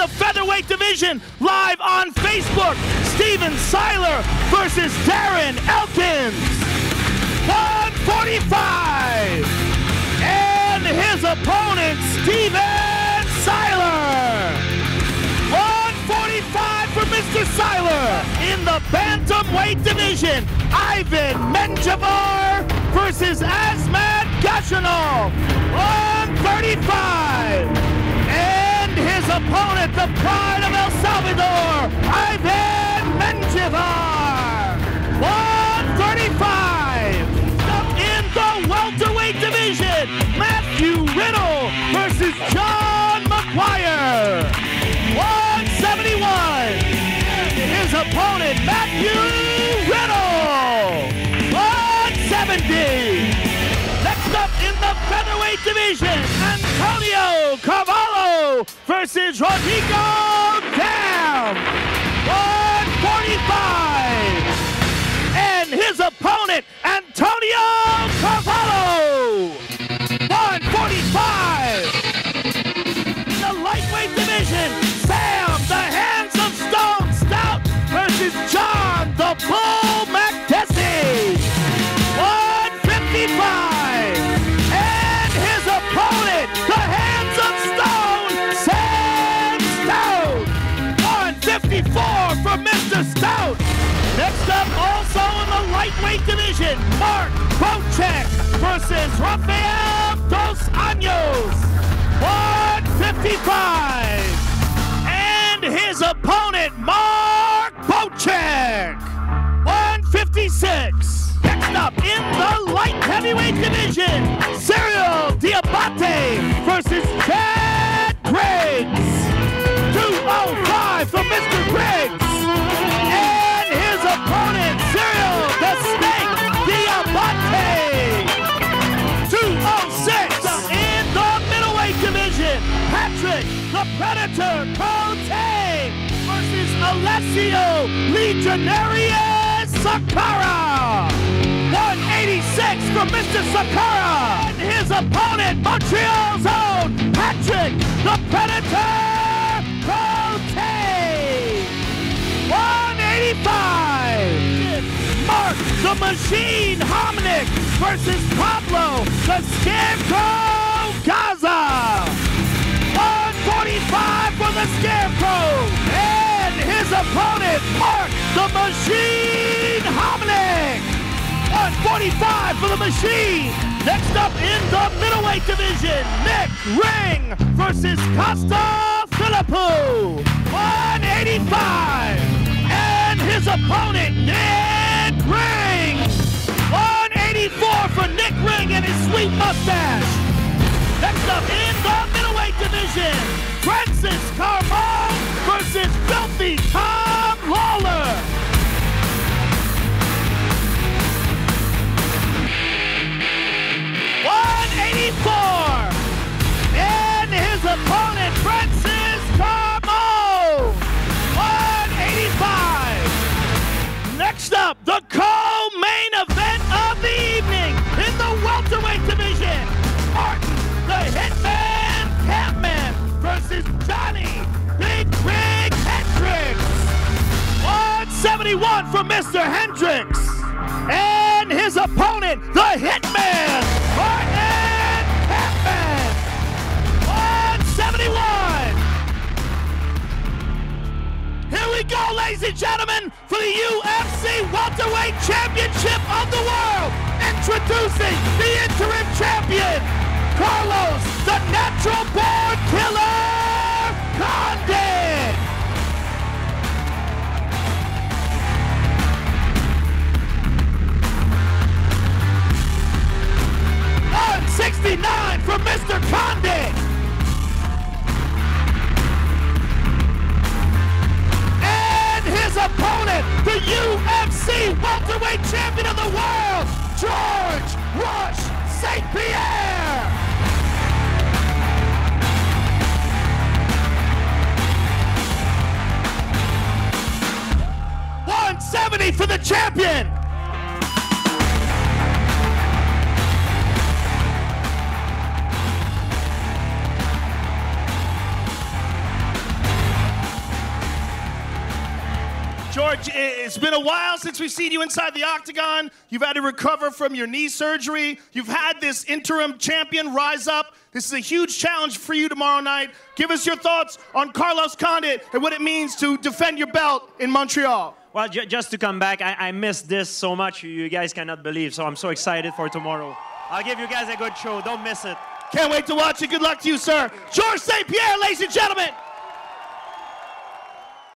the featherweight division, live on Facebook, Steven Seiler versus Darren Elkins. 145. And his opponent, Steven Seiler. 145 for Mr. Seiler. In the bantamweight division, Ivan Menjivar versus Asmat Gashanov. 135. And his opponent, the pride of El Salvador, Ivan Menjivar. 135. Up in the welterweight division, Matthew Riddle versus John McGuire. 171. His opponent, Matthew Riddle. 170. Next up in the featherweight division, Antonio Carvalho versus Rodrigo Dam. 145. And his opponent, Antonio Carvalho. 145. The lightweight division, Sam the Hands of Stone Stout versus John the Bull Makdessi. 155. And his opponent, the Hands of Stone, Sam Stout. 154 for Mr. Stout. Next up, also in the lightweight division, Mark Bocek versus Rafael Dos Anjos. 155. And his opponent, Mark Bocek. 156. Next up in the light heavyweight division, Cyril Diabate versus Chad Griggs. 205 for Mr. Griggs. And his opponent, Cyril the Snake Diabate. 206. In the middleweight division, Patrick the Predator Cote versus Alessio Legionarius Sakara. 186 for Mr. Sakara. And his opponent, Montreal's own Patrick the Predator Cote. 185. Mark the Machine Hominick versus Pablo the Scarecrow Gaza. 145 for the Scarecrow. And his opponent, Mark the Machine Hominick. 145 for the Machine. Next up in the middleweight division, Nick Ring versus Costa Philippou. 185. And his opponent, Nick Ring. 184 for Nick Ring and his sweet mustache. Next up in the middleweight division, Francis Carmon versus Filthy Tom Lawler. 184. And his opponent, Francis Carmon. 185. Next up, the co-main event of the evening in the welterweight division, Martin the Hitman Campman versus Johnny Big Rig Hendricks. 171 for Mr. Hendricks. And his opponent, the Hitman, Martin Campman. 171. Here we go, ladies and gentlemen, for the UFC Welterweight Championship of the World. Introducing the interim champion, Carlos, the Natural Born Killer Condit. 169 for Mr. Condit. And his opponent, the UFC Welterweight Champion of the World, George Rush St-Pierre. 170 for the champion. George, it's been a while since we've seen you inside the octagon. You've had to recover from your knee surgery. You've had this interim champion rise up. This is a huge challenge for you tomorrow night. Give us your thoughts on Carlos Condit and what it means to defend your belt in Montreal. Well, just to come back, I missed this so much you guys cannot believe, so I'm so excited for tomorrow. I'll give you guys a good show. Don't miss it. Can't wait to watch it. Good luck to you, sir. George St-Pierre, ladies and gentlemen.